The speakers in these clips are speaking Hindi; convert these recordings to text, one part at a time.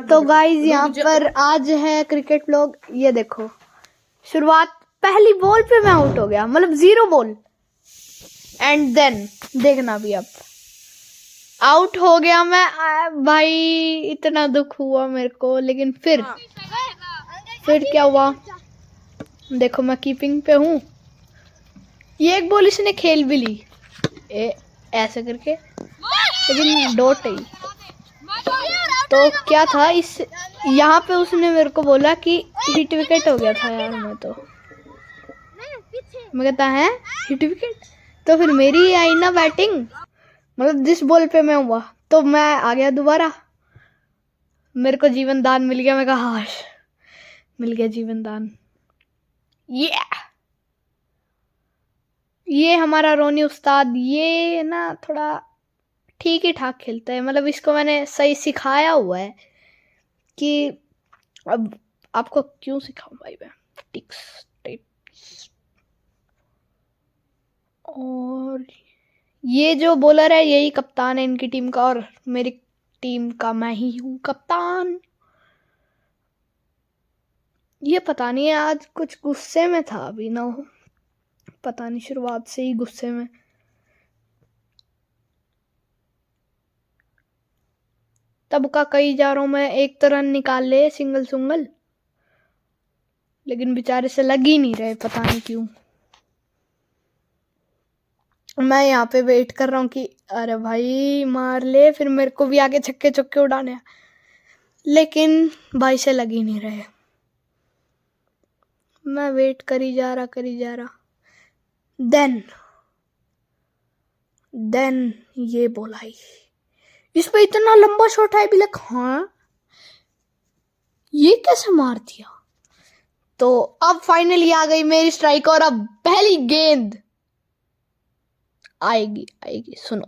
तो गाइज यहाँ पर आज है क्रिकेट व्लॉग। ये देखो, शुरुआत पहली बॉल पे मैं आउट हो गया, मतलब 0 बॉल। एंड देन देखना भी, अब आउट हो गया मैं। भाई इतना दुख हुआ मेरे को, लेकिन फिर क्या हुआ, देखो मैं कीपिंग पे हूँ। ये एक बॉल इसने खेल भी ली ऐसे करके, लेकिन डॉट ही। तो क्या था इस यहाँ पे, उसने मेरे को बोला कि हिट विकेट हो गया था यार। मैं कहता है हिट विकेट, तो फिर मेरी आई ना बैटिंग, मतलब जिस बॉल पे मैं हुआ, तो मैं आ गया दोबारा। मेरे को जीवन दान मिल गया। मैं कहा हाश, मिल गया जीवन दान। ये हमारा रोनी उस्ताद, ये ना थोड़ा ठीक ही ठाक खेलता है, मतलब इसको मैंने सही सिखाया हुआ है कि अब आपको क्यों सिखाऊं भाई मैं, टिप्स। और ये जो बॉलर है यही कप्तान है इनकी टीम का, और मेरी टीम का मैं ही हूँ कप्तान। ये पता नहीं, आज कुछ गुस्से में था, अभी ना हो, पता नहीं, शुरुआत से ही गुस्से में। तब का कई जा रहा हूं मैं, एक तो रन निकाल ले सिंगल सुंगल, लेकिन बेचारे से लग ही नहीं रहे, पता नहीं क्यों। मैं यहाँ पे वेट कर रहा हूँ कि अरे भाई मार ले, फिर मेरे को भी आगे छक्के चक्के उड़ाने, लेकिन भाई से लग ही नहीं रहे। मैं वेट करी जा रहा। देन ये बोला ही, इस पे इतना लंबा शॉट है भी, लग हाँ ये कैसे मार दिया। तो अब फाइनली आ गई मेरी स्ट्राइक, और अब पहली गेंद आएगी सुनो।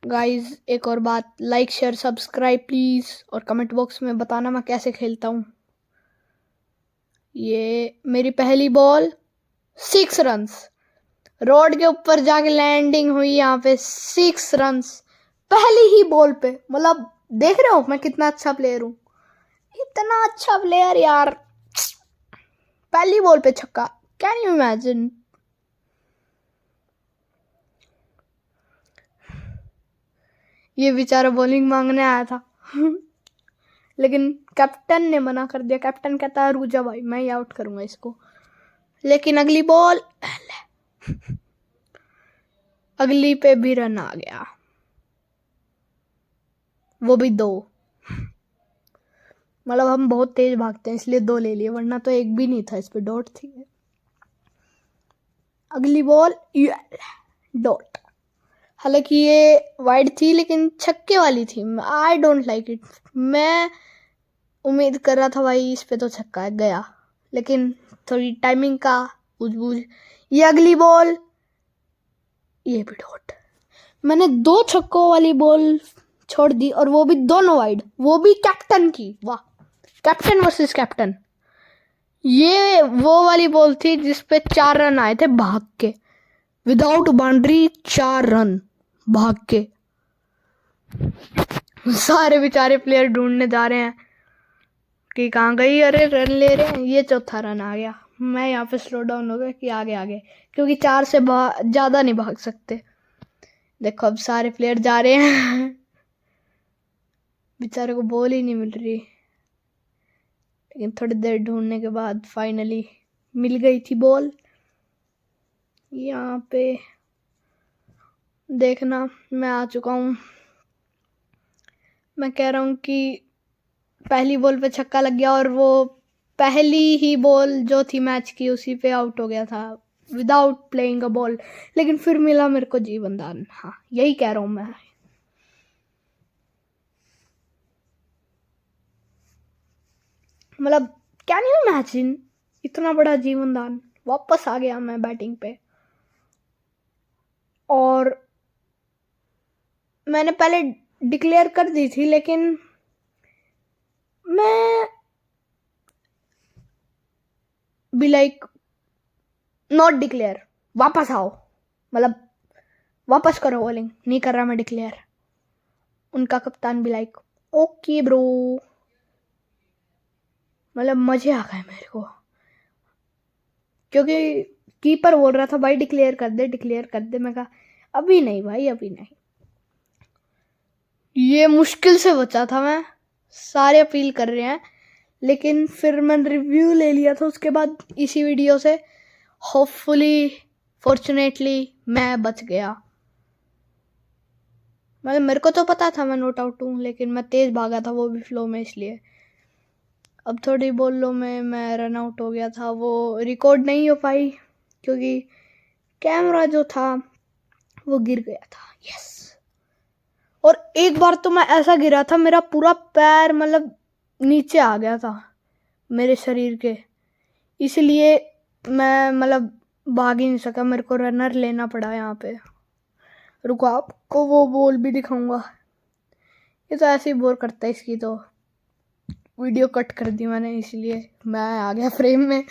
गाइस एक और बात, लाइक शेयर सब्सक्राइब प्लीज, और कमेंट बॉक्स में बताना मैं कैसे खेलता हूँ। ये मेरी पहली बॉल, 6 रन्स, रोड के ऊपर जाके लैंडिंग हुई यहाँ पे, 6 रन्स पहली ही बॉल पे। मतलब देख रहे हो मैं कितना अच्छा प्लेयर हूँ, इतना अच्छा प्लेयर यार, पहली बॉल पे छक्का, कैन यू इमेजिन। ये बेचारा बॉलिंग मांगने आया था लेकिन कैप्टन ने मना कर दिया। कैप्टन कहता है रुक जा भाई, मैं ही आउट करूंगा इसको। लेकिन अगली बॉल अगली पे भी रन आ गया, वो भी 2। मतलब हम बहुत तेज भागते हैं इसलिए 2 ले लिए, वरना तो एक भी नहीं था, इस पे डॉट थी। अगली बॉल डॉट, हालांकि ये वाइड थी लेकिन छक्के वाली थी। I don't like it. मैं उम्मीद कर रहा था भाई इस पे तो छक्का गया, लेकिन थोड़ी टाइमिंग का बूझ। ये अगली बॉल, ये भी डॉट। मैंने 2 छक्कों वाली बॉल छोड़ दी, और वो भी दोनों वाइड, वो भी कैप्टन की। वाह, कैप्टन वर्सेस कैप्टन। ये वो वाली बॉल थी जिसपे 4 रन आए थे भाग के, विदाउट बाउंड्री, 4 रन भाग के। सारे बेचारे प्लेयर ढूंढने जा रहे हैं कि कहाँ गई, अरे रन ले रहे हैं। ये चौथा रन आ गया। मैं यहाँ पे स्लो डाउन हो गया कि आगे, क्योंकि 4 से ज्यादा नहीं भाग सकते। देखो अब सारे प्लेयर जा रहे हैं बेचारे को बॉल ही नहीं मिल रही, लेकिन थोड़ी देर ढूंढने के बाद फाइनली मिल गई थी बॉल। यहाँ पे देखना, मैं आ चुका हूँ। मैं कह रहा हूँ कि पहली बॉल पे छक्का लग गया, और वो पहली ही बॉल जो थी मैच की उसी पे आउट हो गया था विदाउट प्लेइंग अ बॉल, लेकिन फिर मिला मेरे को जीवन दान। हाँ यही कह रहा हूँ मैं। मतलब कैन यू इमेजिन, इतना बड़ा जीवन दान। वापस आ गया मैं बैटिंग पे, और मैंने पहले डिक्लेयर कर दी थी, लेकिन मैं भी लाइक नॉट डिक्लेयर, वापस आओ, मतलब वापस करो बॉलिंग, नहीं कर रहा मैं डिक्लेयर। उनका कप्तान भी लाइक ओके ब्रो, मतलब मजे आ गए मेरे को, क्योंकि कीपर बोल रहा था भाई डिक्लेयर कर दे, डिक्लेयर कर दे। मैं कहा अभी नहीं भाई, अभी नहीं। ये मुश्किल से बचा था मैं, सारे अपील कर रहे हैं, लेकिन फिर मैंने रिव्यू ले लिया था उसके बाद इसी वीडियो से। होपफुली फॉर्चुनेटली मैं बच गया। मतलब मेरे को तो पता था मैं नॉट आउट हूँ, लेकिन मैं तेज भागा था, वो भी फ्लो में, इसलिए। अब थोड़ी बॉलों में मैं रन आउट हो गया था, वो रिकॉर्ड नहीं हो पाई क्योंकि कैमरा जो था वो गिर गया था। यस। और एक बार तो मैं ऐसा गिरा था, मेरा पूरा पैर मतलब नीचे आ गया था मेरे शरीर के, इसलिए मैं मतलब भाग ही नहीं सका, मेरे को रनर लेना पड़ा यहाँ पे। रुको आपको वो बॉल भी दिखाऊंगा। ये तो ऐसे ही बोर करता है, इसकी तो वीडियो कट कर दी मैंने, इसलिए मैं आ गया फ्रेम में।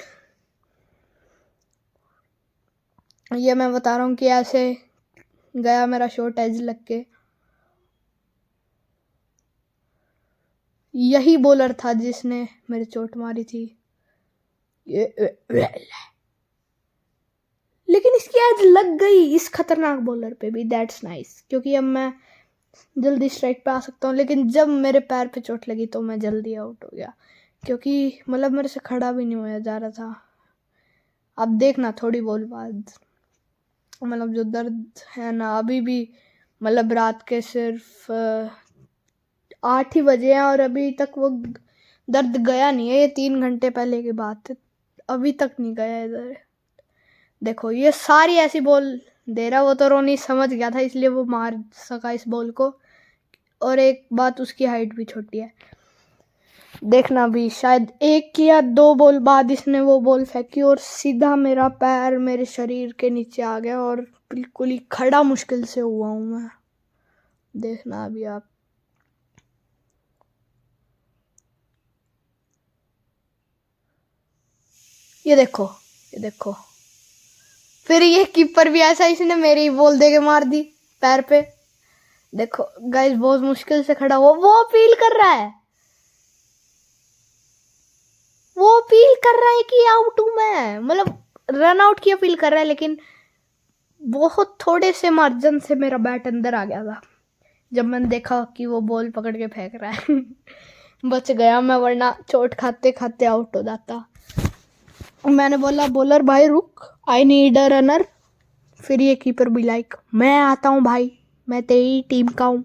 ये मैं बता रहा हूँ कि ऐसे गया मेरा शॉट एज लग के। यही बॉलर था जिसने मेरे चोट मारी थी। लेकिन इसकी एज लग गई इस खतरनाक बॉलर पे भी, दैट्स नाइस, क्योंकि अब मैं जल्दी स्ट्राइक पे आ सकता हूँ। लेकिन जब मेरे पैर पे चोट लगी तो मैं जल्दी आउट हो गया, क्योंकि मतलब मेरे से खड़ा भी नहीं होया जा रहा था। अब देखना थोड़ी बॉल बाद, मतलब जो दर्द है ना अभी भी, मतलब रात के सिर्फ 8 ही बजे हैं और अभी तक वो दर्द गया नहीं है। ये 3 घंटे पहले की बात है, अभी तक नहीं गया इधर। देखो ये सारी ऐसी बॉल दे रहा, वो तो रोनी समझ गया था, इसलिए वो मार सका इस बॉल को। और एक बात, उसकी हाइट भी छोटी है। देखना भी, शायद 1 या 2 बॉल बाद इसने वो बॉल फेंकी और सीधा मेरा पैर मेरे शरीर के नीचे आ गया और बिल्कुल ही खड़ा मुश्किल से हुआ हूँ मैं। देखना अभी आप। ये देखो, ये देखो, फिर ये कीपर भी ऐसा, इसने मेरी ही बॉल दे के मार दी पैर पे। देखो गाइस, बहुत मुश्किल से खड़ा हुआ, वो अपील कर रहा है, वो अपील कर रहा है कि आउट हूं मैं, मतलब रन आउट की अपील कर रहा है, लेकिन बहुत थोड़े से मार्जिन से मेरा बैट अंदर आ गया था जब मैंने देखा कि वो बॉल पकड़ के फेंक रहा है। बच गया मैं, वरना चोट खाते खाते आउट हो जाता। मैंने बोला बॉलर भाई रुक, आई नीड अ रनर। फिर ये कीपर भी लाइक मैं आता हूँ भाई, मैं तेरी टीम का हूँ।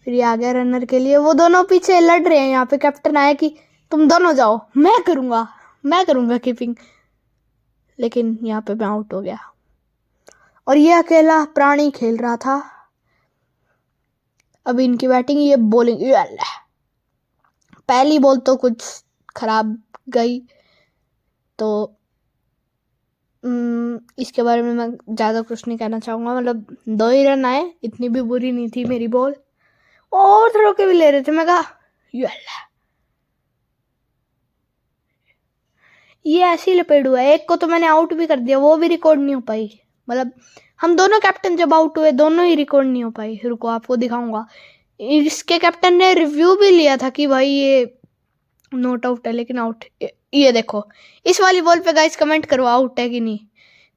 फिर ये आ गया रनर के लिए, वो दोनों पीछे लड़ रहे हैं। यहाँ पे कैप्टन आया कि तुम दोनों जाओ, मैं करूँगा कीपिंग, लेकिन यहाँ पे मैं आउट हो गया। और ये अकेला प्राणी खेल रहा था। अभी इनकी बैटिंग, ये बॉलिंग, पहली बॉल तो कुछ खराब गई, तो इसके बारे में मैं ज़्यादा कुछ नहीं कहना चाहूँगा। मतलब 2 ही रन आए, इतनी भी बुरी नहीं थी मेरी बॉल। और थ्रो के भी ले रहे थे, मैं कहा ये ऐसे ही लपेट हुआ है। एक को तो मैंने आउट भी कर दिया, वो भी रिकॉर्ड नहीं हो पाई। मतलब हम दोनों कैप्टन जब आउट हुए, दोनों ही रिकॉर्ड नहीं हो पाई। रुको आपको दिखाऊंगा। इसके कैप्टन ने रिव्यू भी लिया था कि भाई ये नॉट आउट है, लेकिन आउट। ये देखो इस वाली बॉल पे गाइस कमेंट करो आउट है कि नहीं।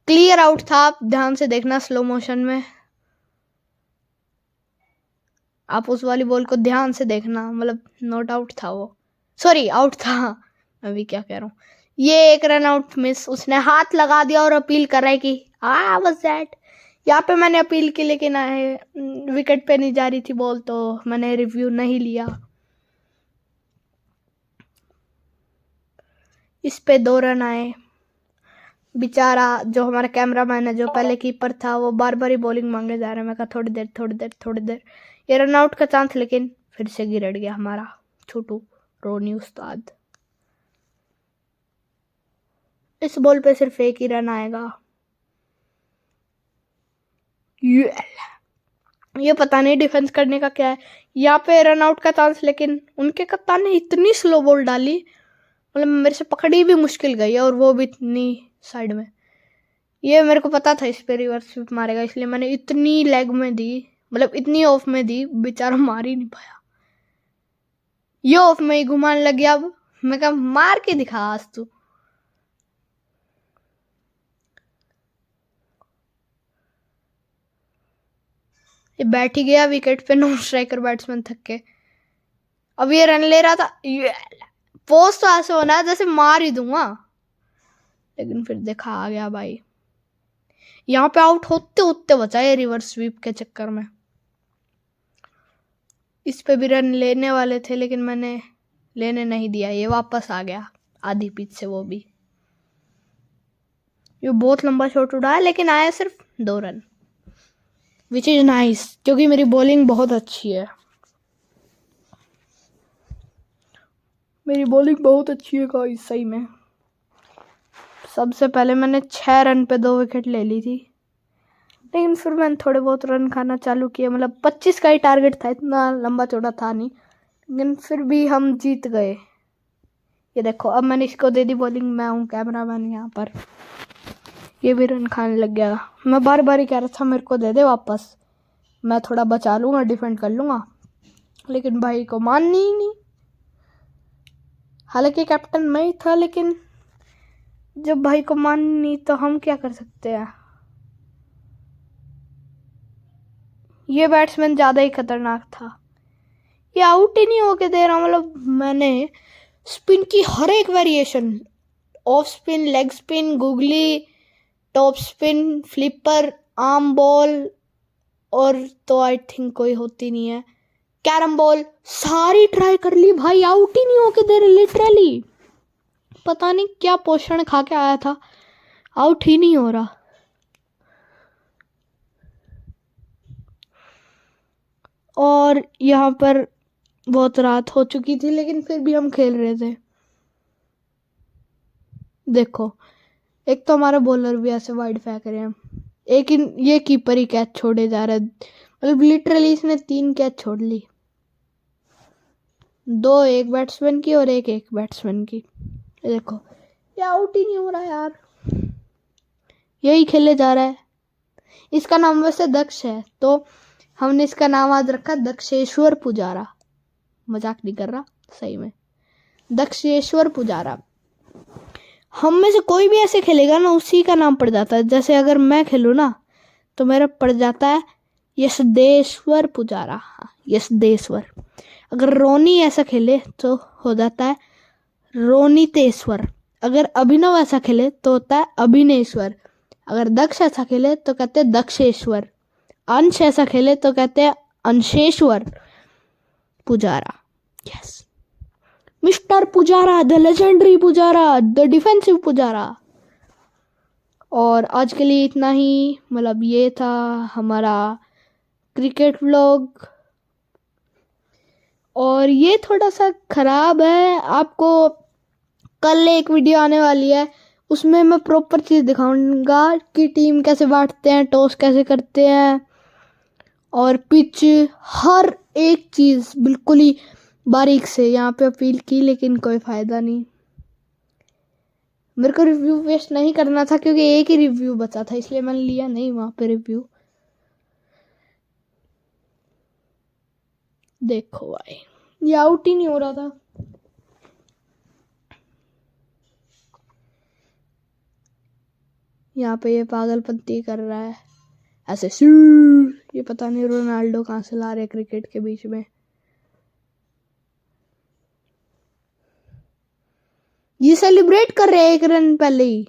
क्लियर आउट था, आप ध्यान से देखना स्लो मोशन में, आप उस वाली बॉल को ध्यान से देखना। मतलब नॉट आउट था वो, सॉरी आउट था, मैं भी क्या कह रहा हूँ। ये एक रन आउट मिस, उसने हाथ लगा दिया और अपील कर रहा है कि वाज दैट। यहाँ पे मैंने अपील की, लेकिन विकेट पे नहीं जा रही थी बॉल, तो मैंने रिव्यू नहीं लिया। इस पे 2 रन आए। बेचारा जो हमारा कैमरामैन है, जो पहले कीपर था, वो बार बार ही बॉलिंग मांगे जा रहा है। मैं कहा थोड़ी देर ये रन आउट का चांस, लेकिन फिर से गिर गया हमारा छोटू रोनी उस्ताद। इस बॉल पे सिर्फ 1 ही रन आएगा। ये पता नहीं डिफेंस करने का क्या है। यहाँ पे रन आउट का चांस, लेकिन उनके कप्तान ने इतनी स्लो बॉल डाली, मतलब मेरे से पकड़ी भी मुश्किल गई, और वो भी इतनी साइड में। ये मेरे को पता था इस पे रिवर्स स्वीप मारेगा, इसलिए मैंने इतनी लेग में दी, मतलब इतनी ऑफ में दी, बेचारा मार ही नहीं पाया। ये ऑफ में ही घुमाने लग गया। अब मैं कहा मार के दिखा आज तू। ये बैठ ही गया विकेट पे, नॉन स्ट्राइकर बैट्समैन थक के। अब ये रन ले रहा था, ये पोस्ट तो ऐसे होना है जैसे मार ही दूंगा, लेकिन फिर देखा आ गया भाई। यहाँ पे आउट होते होते बचा ये रिवर्स स्वीप के चक्कर में। इस पे भी रन लेने वाले थे, लेकिन मैंने लेने नहीं दिया, ये वापस आ गया आधी पिच से, वो भी। ये बहुत लंबा शॉट उड़ाया, लेकिन आया सिर्फ 2 रन, विच इज नाइस, क्योंकि मेरी बॉलिंग बहुत अच्छी है। मेरी बॉलिंग बहुत अच्छी है गाइस, सही में। सबसे पहले मैंने 6 रन पे 2 विकेट ले ली थी, लेकिन फिर मैंने थोड़े बहुत रन खाना चालू किए। मतलब 25 का ही टारगेट था, इतना लंबा चौड़ा था नहीं, लेकिन फिर भी हम जीत गए। ये देखो, अब मैंने इसको दे दी बॉलिंग, मैं हूँ कैमरामैन यहाँ पर। ये भी रन खाने लग गया। मैं बार बार ही कह रहा था मेरे को दे दे वापस, मैं थोड़ा बचा लूँगा, डिफेंड कर लूँगा, लेकिन भाई को माननी ही नहीं। हालांकि कैप्टन मैं ही था, लेकिन जब भाई को माननी नहीं तो हम क्या कर सकते हैं। ये बैट्समैन ज़्यादा ही खतरनाक था, ये आउट ही नहीं होके दे रहा। मतलब मैंने स्पिन की हर एक variation, off spin, leg spin, googly, top spin, flipper, arm ball, और तो आई थिंक कोई होती नहीं है, कैरम बॉल, सारी ट्राई कर ली भाई, आउट ही नहीं होके दे रहे। लिटरली पता नहीं क्या पोषण खा के आया था, आउट ही नहीं हो रहा। और यहाँ पर बहुत रात हो चुकी थी, लेकिन फिर भी हम खेल रहे थे। देखो, एक तो हमारा बॉलर भी ऐसे वाइड फेंक रहे हैं, एक ये कीपर ही कैच छोड़े जा रहा है। मतलब लिटरली इसने 3 कैच छोड़ ली, 2 एक बैट्समैन की और एक बैट्समैन की। ये देखो, ये आउट ही नहीं हो रहा यार, यही खेले जा रहा है। इसका नाम वैसे दक्ष है, तो हमने इसका नाम आज रखा दक्षेश्वर पुजारा। मजाक नहीं कर रहा, सही में दक्षेश्वर पुजारा। हम में से कोई भी ऐसे खेलेगा ना, उसी का नाम पड़ जाता है। जैसे अगर मैं खेलूँ ना, तो मेरा पड़ जाता है यशदेश्वर पुजारा। हाँ, यशदेश्वर। अगर रोनी ऐसा खेले तो हो जाता है रोनितेश्वर। अगर अभिनव ऐसा खेले तो होता है अभिनेश्वर। अगर दक्ष ऐसा खेले तो कहते हैं दक्षेश्वर। अंश ऐसा खेले तो कहते हैं अंशेश्वर Pujara. Yes, mister Pujara, the legendary Pujara, the defensive Pujara. और आज के लिए इतना ही। मतलब ये था हमारा क्रिकेट व्लॉग, और ये थोड़ा सा खराब है। आपको कल एक वीडियो आने वाली है, उसमें मैं प्रॉपर चीज़ दिखाऊंगा कि टीम कैसे बांटते हैं, टॉस कैसे करते हैं, और पिच, हर एक चीज़ बिल्कुल ही बारीक से। यहाँ पे अपील की, लेकिन कोई फ़ायदा नहीं। मेरे को रिव्यू वेस्ट नहीं करना था, क्योंकि एक ही रिव्यू बचा था, इसलिए मैंने लिया नहीं वहाँ पे रिव्यू। देखो भाई, ये आउट ही नहीं हो रहा था। यहाँ पे ये पागलपंती कर रहा है ऐसे। ये पता नहीं रोनाल्डो कहाँ से ला रहे क्रिकेट के बीच में। ये सेलिब्रेट कर रहे हैं 1 रन पहले ही।